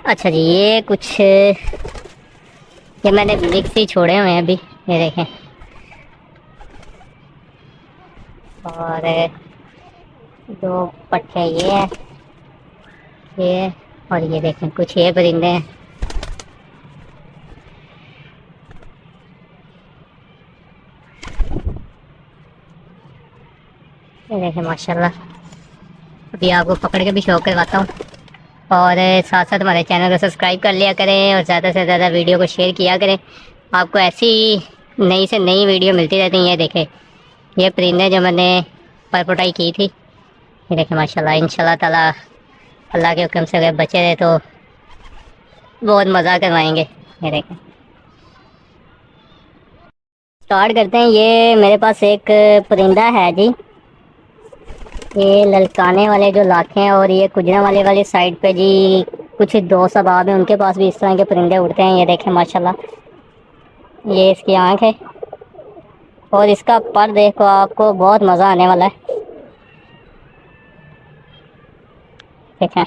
اچھا جی، یہ کچھ یہ میں نے مکس ہی چھوڑے ہوئے ہیں ابھی، یہ دیکھیں. اور دو پٹھے یہ ہے، یہ اور یہ دیکھیں کچھ یہ پرندے ہیں. یہ دیکھیں ماشاء اللہ. ابھی آپ کو پکڑ کے بھی شوق کرواتا ہوں. اور ساتھ ساتھ ہمارے چینل کو سبسکرائب کر لیا کریں اور زیادہ سے زیادہ ویڈیو کو شیئر کیا کریں. آپ کو ایسی نئی سے نئی ویڈیو ملتی رہتی ہیں. یہ دیکھیں یہ پرندے جو میں نے پر پٹائی کی تھی، یہ دیکھیں ماشاء اللہ. ان شاء اللہ تعالیٰ اللہ کے حکم سے اگر بچے رہے تو بہت مزہ کروائیں گے. یہ دیکھیں اسٹارٹ کرتے ہیں. یہ میرے پاس ایک پرندہ ہے جی، یہ للکانے والے جو لاکھے ہیں، اور یہ کجرا والے والی سائڈ پہ جی کچھ دوست احباب ہیں، ان کے پاس بھی اس طرح کے پرندے اڑتے ہیں. یہ دیکھیں ماشاء اللہ، یہ اس کی آنکھ ہے اور اس کا پر دیکھو، آپ کو بہت مزہ آنے والا ہے. دیکھیں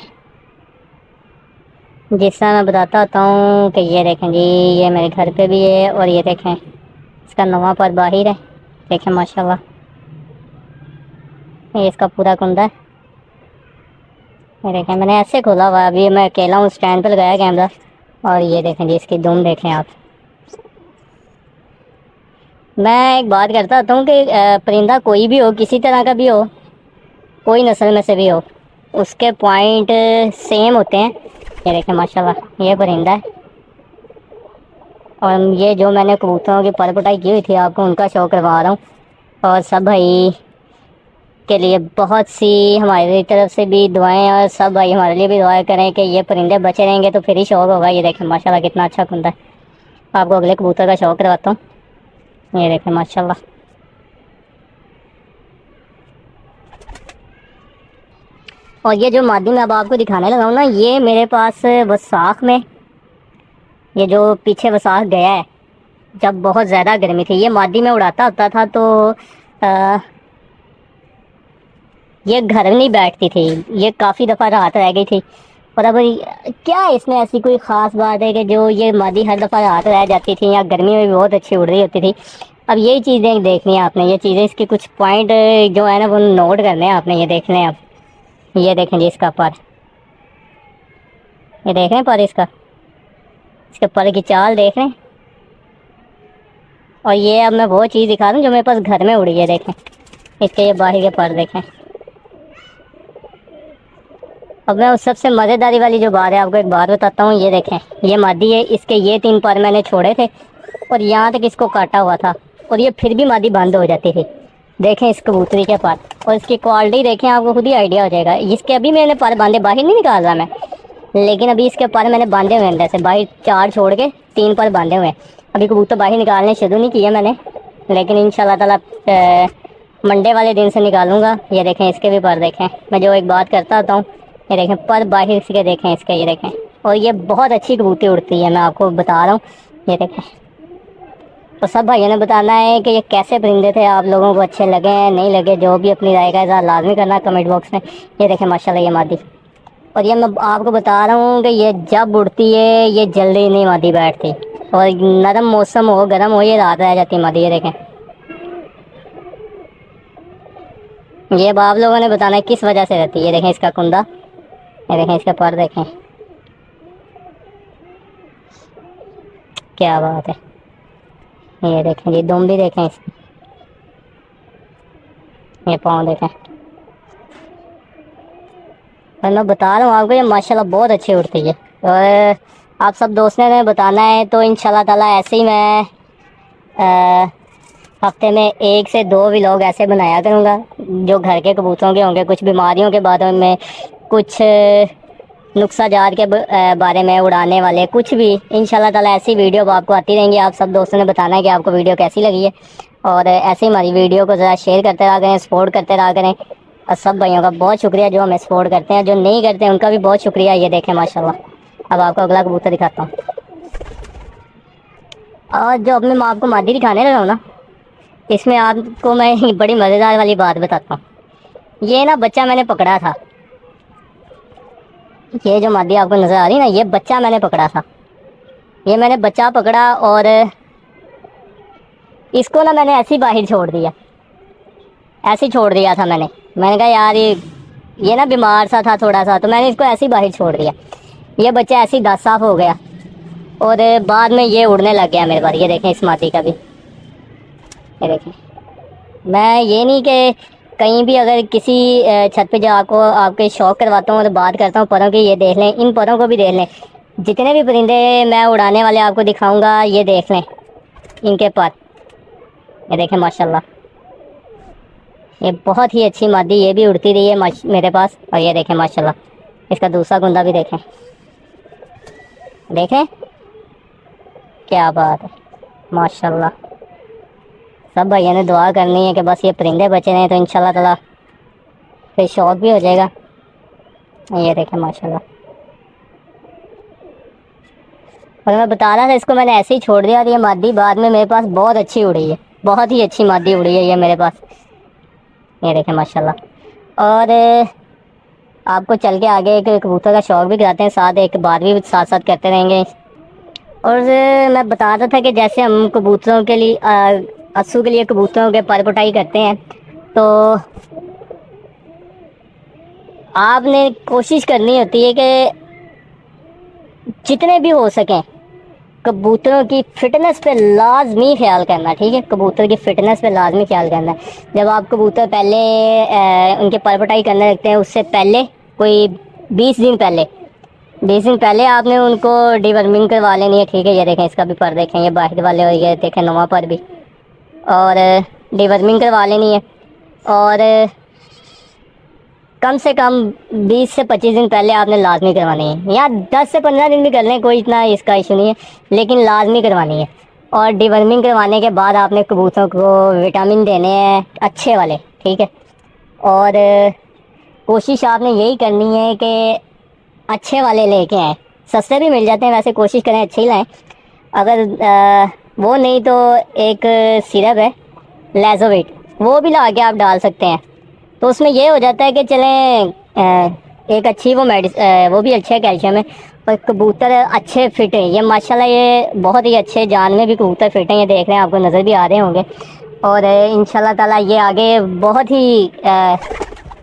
جس طرح میں بتاتا ہوتا ہوں کہ یہ دیکھیں جی، یہ میرے گھر پہ بھی ہے اور یہ دیکھیں اس کا نواں پر باہر ہے. دیکھیں ماشاء اللہ، یہ اس کا پورا کندا ہے. یہ دیکھیں میں نے ایسے کھولا ہوا ہے، ابھی میں اکیلا ہوں، اسٹینڈ پہ لگایا کیمرہ. اور یہ دیکھیں جی اس کی دم دیکھیں آپ. میں ایک بات کرتا ہوتا ہوں کہ پرندہ کوئی بھی ہو، کسی طرح کا بھی ہو، کوئی نسل میں سے بھی ہو، اس کے پوائنٹ سیم ہوتے ہیں. یہ دیکھیں ماشاء اللہ، یہ پرندہ ہے. اور یہ جو میں نے کبوتروں کی پر پٹائی کی ہوئی تھی، آپ کو ان کا شو کروا رہا ہوں. اور سب بھائی کے لیے بہت سی ہماری طرف سے بھی دعائیں، اور سب بھائی ہمارے لیے بھی دعائیں کریں کہ یہ پرندے بچے رہیں گے تو پھر ہی شوق ہوگا. یہ دیکھیں ماشاء اللہ کتنا اچھا کندا ہے. آپ کو اگلے کبوتر کا شوق کرواتا ہوں. یہ دیکھیں ماشاء اللہ. اور یہ جو مادی میں اب آپ کو دکھانے لگا ہوں نا، یہ میرے پاس وساخ میں، یہ جو پیچھے وساخ گیا ہے جب بہت زیادہ گرمی تھی، یہ مادی میں اڑاتا ہوتا تھا تو یہ گھر نہیں بیٹھتی تھی. یہ کافی دفعہ رات رہ گئی تھی. اور اب کیا اس میں ایسی کوئی خاص بات ہے کہ جو یہ مادی ہر دفعہ رات رہ جاتی تھی، یا گرمی میں بھی بہت اچھی اڑ رہی ہوتی تھی. اب یہی چیزیں دیکھنی ہیں آپ نے. یہ چیزیں اس کے کچھ پوائنٹ جو ہے نا وہ نوٹ کرنے ہیں آپ نے. یہ دیکھنے ہیں آپ. یہ دیکھیں جی اس کا پر. یہ دیکھ رہے ہیں پر اس کے پر کی چال دیکھ رہے ہیں. اور یہ اب میں وہ چیز دکھا دوں جو میرے پاس گھر میں اڑی ہے. دیکھیں اس کے یہ باہر کے پر دیکھیں. اب میں سب سے مزیداری والی جو بات ہے آپ کو ایک بات بتاتا ہوں. یہ دیکھیں یہ مادی ہے، اس کے یہ 3 پر میں نے چھوڑے تھے اور یہاں تک اس کو کاٹا ہوا تھا، اور یہ پھر بھی مادی بند ہو جاتی تھی. دیکھیں اس کبوتری کے پر اور اس کی کوالٹی دیکھیں، آپ کو خود ہی آئیڈیا ہو جائے گا. اس کے ابھی میں نے پر باندھے، باہر نہیں نکال رہا میں، لیکن ابھی اس کے پر میں نے باندھے ہوئے اندر سے. باہر 4 چھوڑ کے 3 پر باندھے ہوئے ہیں. ابھی کبوتر باہر نکالنے شروع نہیں کیے میں نے، لیکن ان شاء اللہ تعالیٰ منڈے والے دن سے نکالوں گا. یہ دیکھیں اس کے بھی پر دیکھیں. میں جو ایک بات کرتا ہوتا ہوں، یہ دیکھیں پر باہر سے کے دیکھیں اس کے. یہ دیکھیں، اور یہ بہت اچھی کبوتری اڑتی ہے، میں آپ کو بتا رہا ہوں. یہ دیکھیں. تو سب بھائیوں نے بتانا ہے کہ یہ کیسے پرندے تھے، آپ لوگوں کو اچھے لگے ہیں نہیں لگے، جو بھی اپنی رائے کا اظہار لازمی کرنا ہے کمنٹ باکس میں. یہ دیکھیں ماشاء اللہ یہ مادی. اور یہ میں آپ کو بتا رہا ہوں کہ یہ جب اڑتی ہے یہ جلدی نہیں مادی بیٹھتی، اور نرم موسم ہو گرم ہو یہ رات رہ جاتی مادی. یہ دیکھیں. یہ اب آپ لوگوں نے بتانا ہے کس وجہ سے رہتی ہے. یہ دیکھیں اس کا کندا. یہ دیکھیں اس کا پر دیکھیں. کیا بات ہے. یہ دیکھیں یہ دم بھی دیکھیں اس کی. یہ پاؤں دیکھیں. میں بتا رہا ہوں آپ کو، یہ ماشاء اللہ بہت اچھی اڑتی ہے. اور آپ سب دوستوں نے بتانا ہے تو ان شاء اللہ تعالیٰ ایسے ہی میں ہفتے میں 1 سے 2 ولاگ ایسے بنایا کروں گا جو گھر کے کبوتروں کے ہوں گے، کچھ بیماریوں کے بارے میں، کچھ نقصہ جات کے بارے میں، اڑانے والے کچھ بھی. ان شاء اللہ تعالیٰ ایسی ویڈیو آپ کو آتی رہیں گی. آپ سب دوستوں نے بتانا ہے کہ آپ کو ویڈیو کیسی لگی ہے، اور ایسے ہی ہماری ویڈیو کو ذرا شیئر کرتے رہا کریں، سپورٹ کرتے رہا کریں. اور سب بھائیوں کا بہت شکریہ جو ہمیں سپورٹ کرتے ہیں، جو نہیں کرتے ہیں ان کا بھی بہت شکریہ. یہ دیکھیں ماشاء اللہ. اب آپ کو اگلا کبوتر دکھاتا ہوں. اور جو اپنے آپ کو مادی دکھانے لگا ہوں نا، اس میں آپ کو میں بڑی مزیدار والی بات بتاتا ہوں. یہ نا بچہ میں نے پکڑا تھا. یہ جو مادی آپ کو نظر آ رہی ہے نا، یہ بچہ میں نے پکڑا تھا، یہ میں نے بچہ پکڑا اور اس کو نا میں نے ایسے ہی باہر چھوڑ دیا، ایسے ہی چھوڑ دیا تھا میں نے کہا یار یہ نا بیمار سا تھا تھوڑا سا، تو میں نے اس کو ایسے ہی باہر چھوڑ دیا، یہ بچہ ایسے ہی 10 صاف ہو گیا اور بعد میں یہ اڑنے لگ گیا میرے پاس۔ یہ دیکھیں اس مادی کا بھی، یہ دیکھیں، میں یہ نہیں کہ کہیں بھی اگر کسی چھت پہ جا کو آپ کے شوق کرواتا ہوں اور بات کرتا ہوں پروں کی، یہ دیکھ لیں، ان پروں کو بھی دیکھ لیں، جتنے بھی پرندے میں اڑانے والے آپ کو دکھاؤں گا یہ دیکھ لیں ان کے پر، یہ دیکھیں ماشاءاللہ، یہ بہت ہی اچھی مادی، یہ بھی اڑتی رہی ہے میرے پاس، اور یہ دیکھیں ماشاءاللہ اس کا دوسرا گندا بھی دیکھیں، دیکھیں کیا بات ہے ماشاءاللہ۔ سب بھائیوں نے دعا کرنی ہے کہ بس یہ پرندے بچے رہیں تو انشاءاللہ تعالی پھر شوق بھی ہو جائے گا۔ یہ دیکھیں ماشاءاللہ، اور میں بتا رہا تھا اس کو میں نے ایسے ہی چھوڑ دیا، اور یہ مادی بعد میں میرے پاس بہت اچھی اڑی ہے، بہت ہی اچھی مادی اڑی ہے یہ میرے پاس، یہ دیکھیں ماشاءاللہ۔ اور آپ کو چل کے آگے ایک کبوتر کا شوق بھی کراتے ہیں، ساتھ ایک بات بھی ساتھ ساتھ کرتے رہیں گے۔ اور میں بتا رہا تھا کہ جیسے ہم کبوتروں کے لیے اسو کے لیے کبوتروں کے پر پٹائی کرتے ہیں، تو آپ نے کوشش کرنی ہوتی ہے کہ جتنے بھی ہو سکیں کبوتروں کی فٹنس پہ لازمی خیال کرنا، ٹھیک ہے، کبوتر کی فٹنس پہ لازمی خیال کرنا ہے۔ جب آپ کبوتر پہلے ان کے پر پٹائی کرنے لگتے ہیں، اس سے پہلے کوئی 20 دن پہلے، 20 دن پہلے آپ نے ان کو ڈی ورمنگ کروا لینی ہے، ٹھیک ہے۔ یہ دیکھیں اس کا بھی پر دیکھیں، یہ باہر والے، اور یہ دیکھیں نواں پر بھی، اور ڈی ورمنگ کروا لینی ہے، اور کم سے کم 20 سے 25 دن پہلے آپ نے لازمی کروانی ہے، یا 10 سے 15 دن بھی کر لیں، کوئی اتنا اس کا ایشو نہیں ہے، لیکن لازمی کروانی ہے۔ اور ڈی ورمنگ کروانے کے بعد آپ نے کبوتروں کو وٹامن دینے ہیں اچھے والے، ٹھیک ہے۔ اور کوشش آپ نے یہی کرنی ہے کہ اچھے والے لے کے آئیں، سستے بھی مل جاتے ہیں ویسے، کوشش کریں اچھے ہی لائیں۔ اگر وہ نہیں تو ایک سیرپ ہے لیزویٹ، وہ بھی لا کے آپ ڈال سکتے ہیں، تو اس میں یہ ہو جاتا ہے کہ چلیں ایک اچھی وہ بھی اچھا کیلشیم ہے، اور کبوتر اچھے فٹ ہیں، یہ ماشاءاللہ یہ بہت ہی اچھے جان میں بھی کبوتر فٹ ہیں، یہ دیکھ رہے ہیں آپ کو نظر بھی آ رہے ہوں گے، اور انشاءاللہ تعالی یہ آگے بہت ہی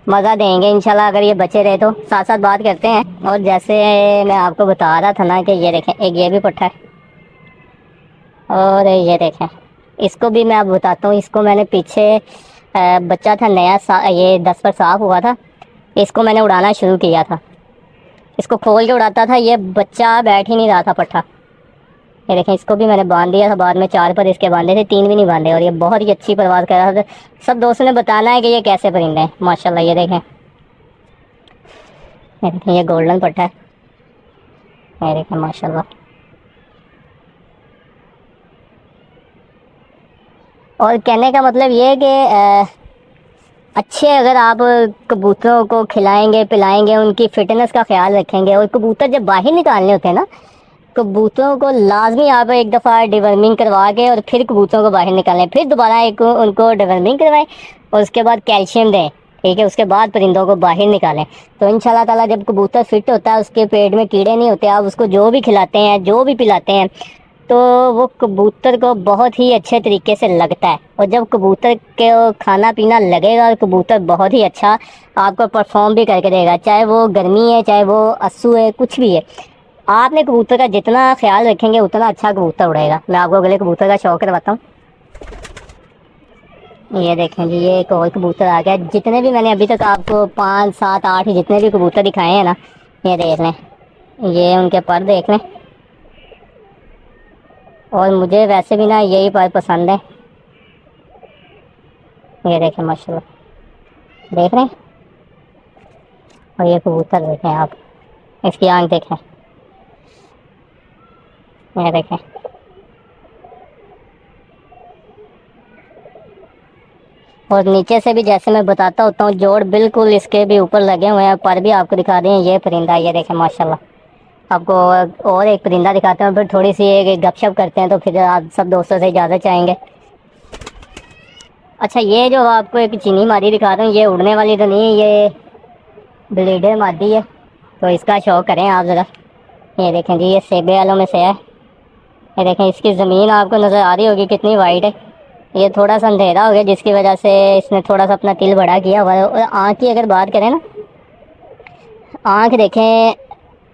مزہ دیں گے انشاءاللہ اگر یہ بچے رہے تو۔ ساتھ ساتھ بات کرتے ہیں، اور جیسے میں آپ کو بتا رہا تھا نا کہ یہ دیکھیں ایک یہ بھی پٹھا ہے، اور یہ دیکھیں اس کو بھی میں اب بتاتا ہوں، اس کو میں نے پیچھے بچہ تھا نیا یہ 10 پر صاف ہوا تھا، اس کو میں نے اڑانا شروع کیا تھا، اس کو کھول کے اڑاتا تھا، یہ بچہ بیٹھ ہی نہیں رہا تھا پٹھا، یہ دیکھیں اس کو بھی میں نے باندھ دیا تھا، بعد میں 4 پر اس کے باندھے تھے، 3 بھی نہیں باندھے، اور یہ بہت ہی اچھی پرواز کر رہا تھا۔ سب دوستوں نے بتانا ہے کہ یہ کیسے پرندے ہیں ماشاءاللہ۔ یہ دیکھیں یہ گولڈن پٹھا ہے، یہ دیکھیں ماشاءاللہ۔ اور کہنے کا مطلب یہ ہے کہ اچھے اگر آپ کبوتروں کو کھلائیں گے پلائیں گے، ان کی فٹنس کا خیال رکھیں گے، اور کبوتر جب باہر نکالنے ہوتے ہیں نا، کبوتروں کو لازمی آپ ایک دفعہ ڈیورمنگ کروا کے اور پھر کبوتروں کو باہر نکالیں، پھر دوبارہ ان کو ڈیورمنگ کروائیں، اور اس کے بعد کیلشیم دیں، ٹھیک ہے، اس کے بعد پرندوں کو باہر نکالیں، تو انشاءاللہ تعالیٰ جب کبوتر فٹ ہوتا ہے، اس کے پیٹ میں کیڑے نہیں ہوتے، آپ اس کو جو بھی کھلاتے ہیں جو بھی پلاتے ہیں، تو وہ کبوتر کو بہت ہی اچھے طریقے سے لگتا ہے، اور جب کبوتر کے کھانا پینا لگے گا، اور کبوتر بہت ہی اچھا آپ کو پرفارم بھی کر کے دے گا، چاہے وہ گرمی ہے چاہے وہ اسو ہے کچھ بھی ہے، آپ نے کبوتر کا جتنا خیال رکھیں گے اتنا اچھا کبوتر اڑے گا۔ میں آپ کو اگلے کبوتر کا شوق کرواتا ہوں، یہ دیکھیں جی یہ ایک اور کبوتر آ گیا، جتنے بھی میں نے ابھی تک آپ کو 5 7 8 جتنے بھی کبوتر دکھائے ہیں نا، یہ دیکھ لیں، یہ ان کے پر دیکھ لیں، اور مجھے ویسے بھی نا یہی پر پسند ہے، یہ دیکھیں ماشاءاللہ، دیکھ رہے ہیں، اور یہ کبوتر دیکھیں آپ، اس کی آنکھ دیکھیں، یہ دیکھیں، اور نیچے سے بھی جیسے میں بتاتا ہوتا ہوں جوڑ بالکل اس کے بھی اوپر لگے ہوئے ہیں، پر بھی آپ کو دکھا دیں یہ پرندہ، یہ دیکھیں ماشاءاللہ۔ آپ کو اور ایک پرندہ دکھاتے ہیں، پھر تھوڑی سی ایک گپ شپ کرتے ہیں، تو پھر آپ سب دوستوں سے اجازت چاہیں گے۔ اچھا یہ جو آپ کو ایک چینی مادی دکھا رہا ہوں، یہ اڑنے والی تو نہیں ہے، یہ بلیڈر مادی ہے، تو اس کا شوق کریں آپ ذرا. یہ دیکھیں جی، یہ سیبے والوں میں سے ہے. یہ دیکھیں اس کی زمین آپ کو نظر آ رہی ہوگی کتنی وائٹ ہے. یہ تھوڑا سا اندھیرا ہو گیا جس کی وجہ سے اس نے تھوڑا سا اپنا تل بڑا کیا ہوا ہے. اور آنکھ کی اگر بات کریں نا، آنکھ دیکھیں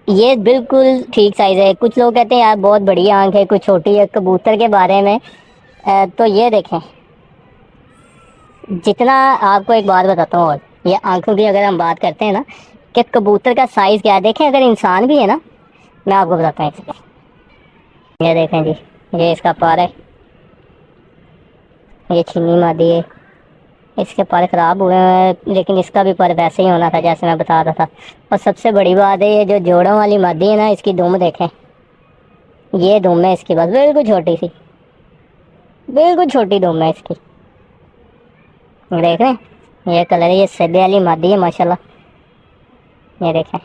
یہ بالکل ٹھیک سائز ہے. کچھ لوگ کہتے ہیں یار بہت بڑی آنکھ ہے، کچھ چھوٹی ہے. کبوتر کے بارے میں تو یہ دیکھیں، جتنا آپ کو ایک بات بتاتا ہوں. اور یہ آنکھوں کی اگر ہم بات کرتے ہیں نا کہ کبوتر کا سائز کیا ہے، دیکھیں اگر انسان بھی ہے نا، میں آپ کو بتاتا ہوں اس کا. یہ دیکھیں جی، یہ اس کا پر ہے. یہ چینی مادی ہے. اس کے پر خراب ہوئے ہیں لیکن اس کا بھی پر ویسے ہی ہونا تھا جیسے میں بتا رہا تھا. اور سب سے بڑی بات ہے، یہ جو جوڑوں والی مادی ہے نا، اس کی دم دیکھیں. یہ دم ہے اس کی، بس بالکل چھوٹی سی، بالکل چھوٹی دم ہے اس کی. دیکھ رہے ہیں یہ کلر ہے، یہ سیبے والی مادی ہے ماشاءاللہ. یہ دیکھیں.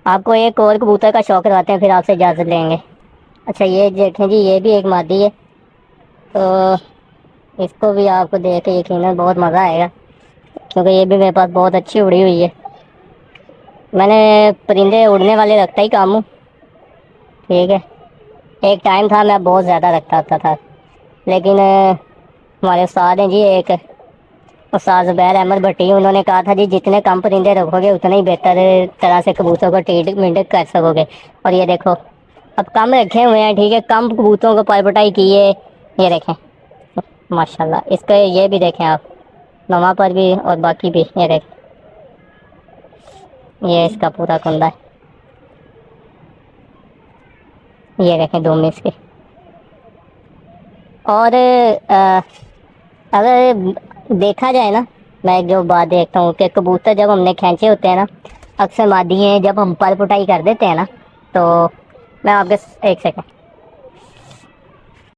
آپ کو ایک اور کبوتر کا شوق رہتے ہیں پھر آپ سے اجازت لیں گے. اچھا یہ دیکھیں جی، یہ بھی ایک مادی ہے. تو اس کو بھی آپ کو دیکھ کے یقیناً بہت مزہ آئے گا، کیونکہ یہ بھی میرے پاس بہت اچھی اڑی ہوئی ہے. میں نے پرندے اڑنے والے رکھتا ہی کام ہوں. ٹھیک ہے. ایک ٹائم تھا میں بہت زیادہ رکھتا تھا، لیکن ہمارے استاد ہیں جی ایک استاد زبیر احمد بٹی، انہوں نے کہا تھا جی جتنے کم پرندے رکھو گے اتنے ہی بہتر طرح سے کبوتروں کو ٹریٹمنٹ کر سکو گے. اور یہ دیکھو اب کم رکھے ہوئے ہیں، ٹھیک ہے، کم کبوتروں کو پر پٹائی کی ہے. یہ دیکھیں ماشاء اللہ. اس کے یہ بھی دیکھیں آپ، نواں پر بھی اور باقی بھی. یہ دیکھیں یہ اس کا پورا کندا ہے. یہ دیکھیں دو میں اس کے. اور اگر دیکھا جائے نا، میں جو بات دیکھتا ہوں کہ کبوتر جب ہم نے کھینچے ہوتے ہیں نا، اکثر مادی ہیں جب ہم پر پٹائی کر دیتے ہیں نا، تو میں آپ کے ایک سیکنڈ